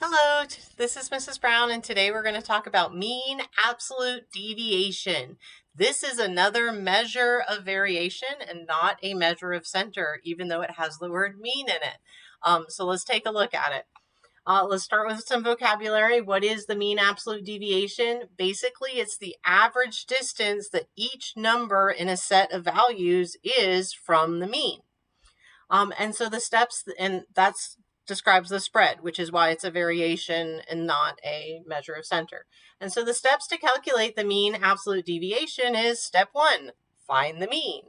Hello, this is Mrs. Brown, and today we're going to talk about mean absolute deviation. This is another measure of variation and not a measure of center, even though it has the word mean in it. So let's take a look at it. Let's start with some vocabulary. What is the mean absolute deviation? Basically, it's the average distance that each number in a set of values is from the mean. And so the steps, and that's describes the spread, which is why it's a variation and not a measure of center. And so the steps to calculate the mean absolute deviation is step 1, find the mean.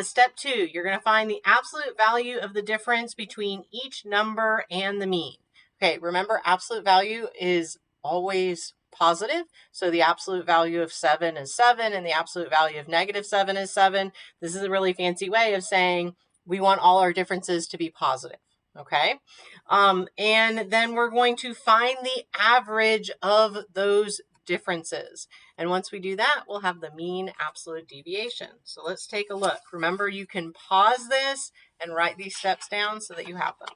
Step 2, you're going to find the absolute value of the difference between each number and the mean. Okay, remember absolute value is always positive. So the absolute value of 7 is 7 and the absolute value of -7 is 7. This is a really fancy way of saying we want all our differences to be positive, okay? And then we're going to find the average of those differences. And once we do that, we'll have the mean absolute deviation. So let's take a look. Remember, you can pause this and write these steps down so that you have them.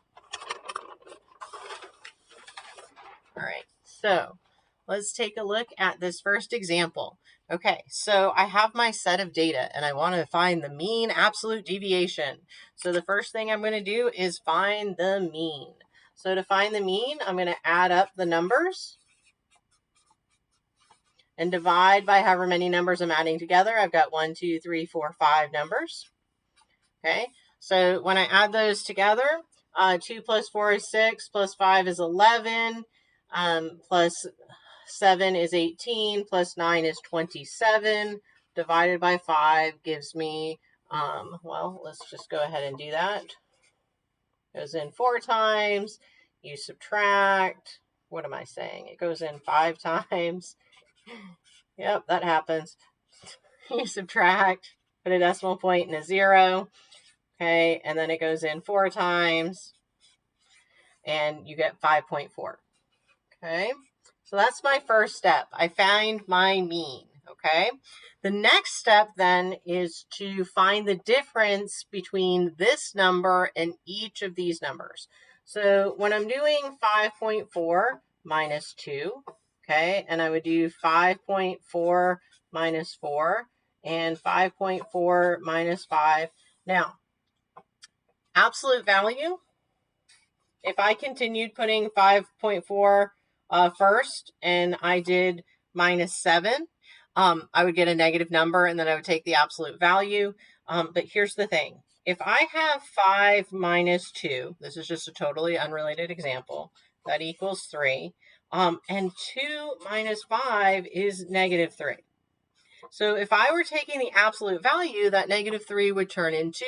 All right, so let's take a look at this first example. Okay, so I have my set of data and I want to find the mean absolute deviation. So the first thing I'm going to do is find the mean. So to find the mean, I'm going to add up the numbers and divide by however many numbers I'm adding together. I've got 1, 2, 3, 4, 5 numbers. Okay, so when I add those together, 2 plus 4 is 6, plus 5 is 11, plus 7 is 18, plus 9 is 27, divided by 5 gives me, well, let's just go ahead and do that. Goes in 4 times, you subtract, what am I saying? It goes in 5 times. Yep, that happens. You subtract, put a decimal point and a 0, okay, and then it goes in 4 times, and you get 5.4, okay? So that's my first step. I find my mean, okay? The next step then is to find the difference between this number and each of these numbers. So when I'm doing 5.4 minus 2, okay, and I would do 5.4 minus 4 and 5.4 minus 5. Now, absolute value, if I continued putting 5.4 first and I did -7, I would get a negative number and then I would take the absolute value. But here's the thing. If I have 5 minus 2, this is just a totally unrelated example, that equals 3. And 2 minus 5 is -3. So if I were taking the absolute value, that -3 would turn into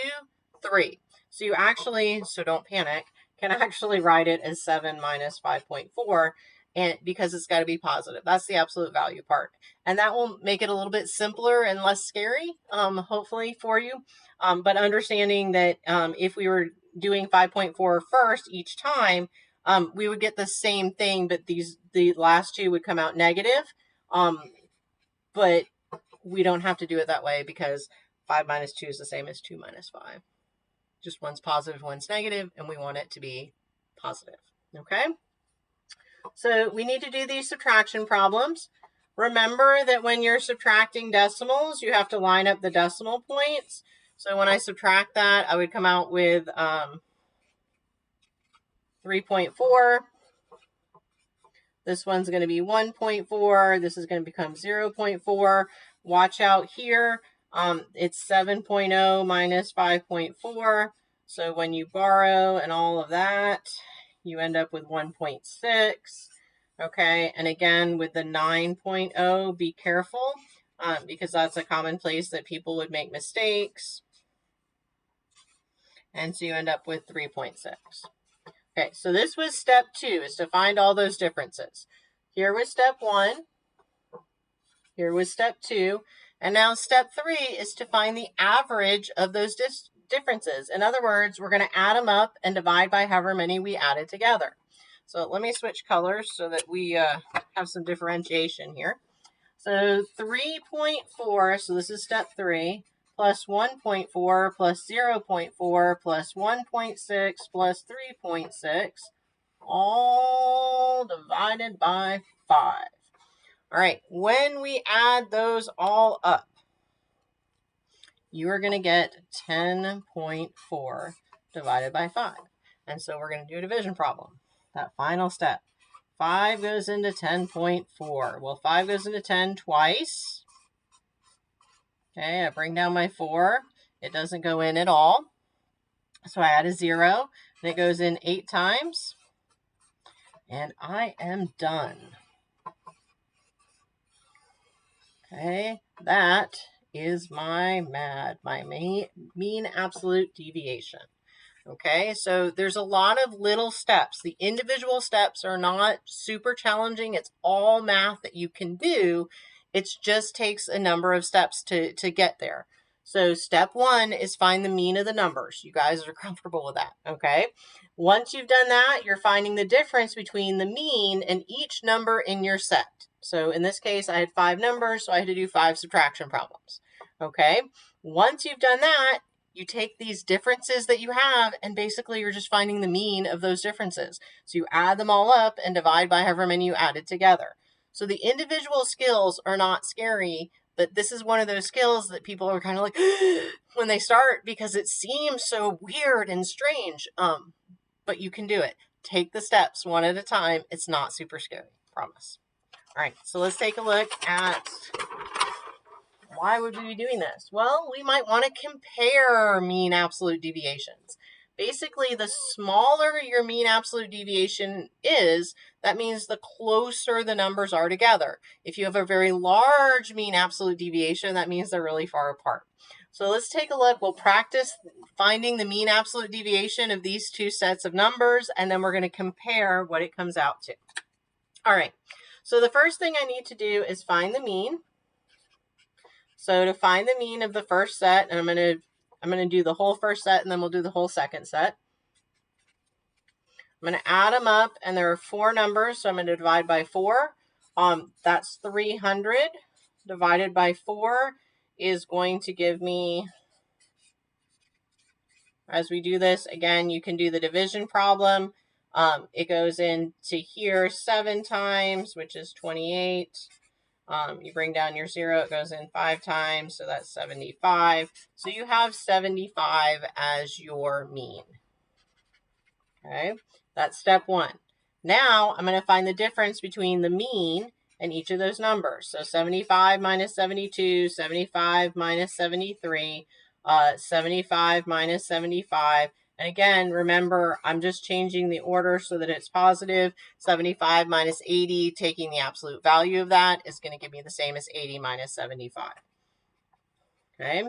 3. So you actually, so don't panic, can actually write it as 7 minus 5.4, and because it's got to be positive. That's the absolute value part. And that will make it a little bit simpler and less scary, hopefully for you. But understanding that if we were doing 5.4 first each time, we would get the same thing, but the last two would come out negative. But we don't have to do it that way because 5 minus 2 is the same as 2 minus 5. Just one's positive, one's negative, and we want it to be positive, okay? So we need to do these subtraction problems. Remember that when you're subtracting decimals, you have to line up the decimal points. So when I subtract that, I would come out with 3.4. This one's going to be 1.4. This is going to become 0.4. Watch out here. It's 7.0 minus 5.4. So when you borrow and all of that, you end up with 1.6. Okay, and again, with the 9.0, be careful because that's a common place that people would make mistakes. And so you end up with 3.6. Okay, so this was step 2, is to find all those differences. Here was step 1. Here was step 2. And now step 3 is to find the average of those differences. In other words, we're going to add them up and divide by however many we added together. So let me switch colors so that we have some differentiation here. So 3.4, so this is step 3, plus 1.4 plus 0.4 plus 1.6 plus 3.6 all divided by 5. All right, when we add those all up, you are going to get 10.4 divided by 5. And so we're going to do a division problem. That final step. 5 goes into 10.4. Well, 5 goes into 10 twice. Okay, I bring down my 4. It doesn't go in at all. So I add a 0, and it goes in 8 times. And I am done. Okay, that is my MAD, my mean absolute deviation. Okay, so there's a lot of little steps. The individual steps are not super challenging. It's all math that you can do. It just takes a number of steps to get there. So step 1 is find the mean of the numbers. You guys are comfortable with that, okay? Once you've done that, you're finding the difference between the mean and each number in your set. So in this case, I had 5 numbers, so I had to do 5 subtraction problems, okay? Once you've done that, you take these differences that you have, and basically you're just finding the mean of those differences. So you add them all up and divide by however many you added together. So the individual skills are not scary, but this is one of those skills that people are kind of like when they start because it seems so weird and strange. But you can do it. Take the steps one at a time. It's not super scary, promise. All right, so let's take a look at why would we be doing this? Well, we might want to compare mean absolute deviations. Basically, the smaller your mean absolute deviation is, that means the closer the numbers are together. If you have a very large mean absolute deviation, that means they're really far apart. So let's take a look. We'll practice finding the mean absolute deviation of these two sets of numbers, and then we're going to compare what it comes out to. All right, so the first thing I need to do is find the mean. So to find the mean of the first set, and I'm going to do the whole first set, and then we'll do the whole second set. I'm going to add them up, and there are 4 numbers, so I'm going to divide by 4. That's 300 divided by 4 is going to give me, as we do this, again, you can do the division problem. It goes into here 7 times, which is 28. You bring down your 0, it goes in 5 times, so that's 75. So you have 75 as your mean. Okay, that's step 1. Now I'm going to find the difference between the mean and each of those numbers. So 75 minus 72, 75 minus 73, 75 minus 75. And again, remember, I'm just changing the order so that it's positive. 75 minus 80, taking the absolute value of that, is going to give me the same as 80 minus 75. Okay,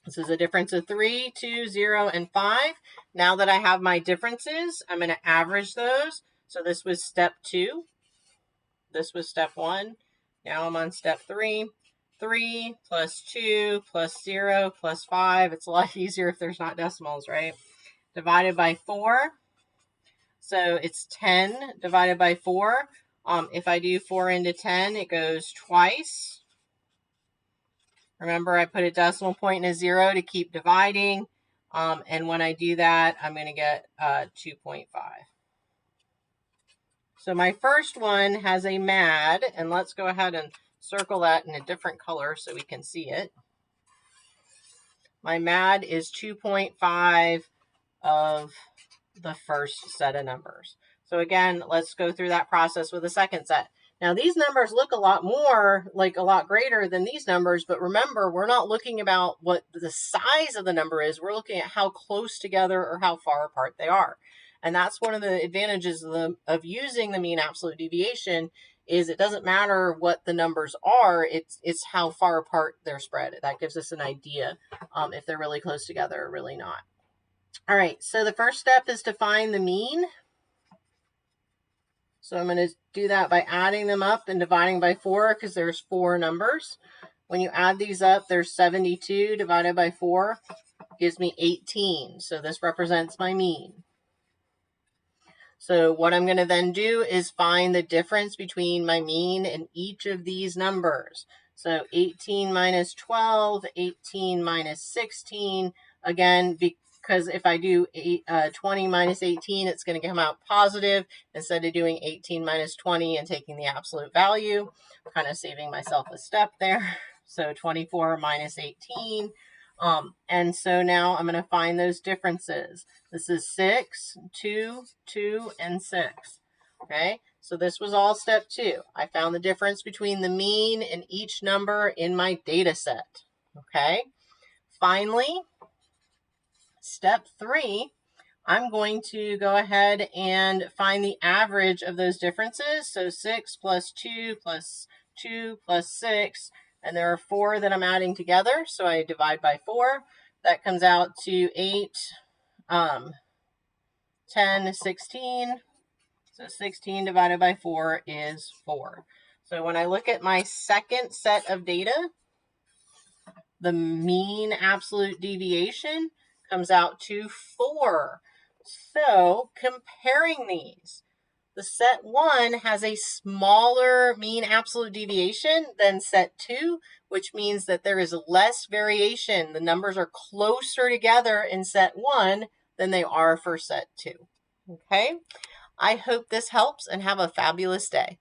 this is a difference of 3, 2, 0, and 5. Now that I have my differences, I'm going to average those. So this was step 2. This was step 1. Now I'm on step 3. 3 plus 2 plus 0 plus 5. It's a lot easier if there's not decimals, right? Divided by 4. So it's 10 divided by 4. If I do 4 into 10, it goes twice. Remember, I put a decimal point and a 0 to keep dividing. And when I do that, I'm going to get 2.5. So my first one has a MAD, and let's go ahead and circle that in a different color so we can see it. My MAD is 2.5 of the first set of numbers. So again, let's go through that process with the second set. Now these numbers look a lot more, like a lot greater than these numbers, but remember, we're not looking about what the size of the number is. We're looking at how close together or how far apart they are. And that's one of the advantages of using the mean absolute deviation, is it doesn't matter what the numbers are, it's how far apart they're spread. That gives us an idea if they're really close together or really not. All right, so the first step is to find the mean. So I'm going to do that by adding them up and dividing by 4 because there's 4 numbers. When you add these up, there's 72 divided by 4 gives me 18. So this represents my mean. So what I'm going to then do is find the difference between my mean and each of these numbers. So 18 minus 12, 18 minus 16. Again, because if I do 20 minus 18, it's going to come out positive instead of doing 18 minus 20 and taking the absolute value. I'm kind of saving myself a step there. So 24 minus 18. And so now I'm going to find those differences. This is 6, 2, 2, and 6. Okay, so this was all step 2. I found the difference between the mean and each number in my data set. Okay, finally, step 3, I'm going to go ahead and find the average of those differences. So 6 plus 2 plus 2 plus 6, and there are 4 that I'm adding together, so I divide by 4. That comes out to 8, 10, 16. So 16 divided by 4 is 4. So when I look at my second set of data, the mean absolute deviation comes out to 4. So comparing these, the set 1 has a smaller mean absolute deviation than set 2, which means that there is less variation. The numbers are closer together in set 1 than they are for set 2. Okay, I hope this helps and have a fabulous day.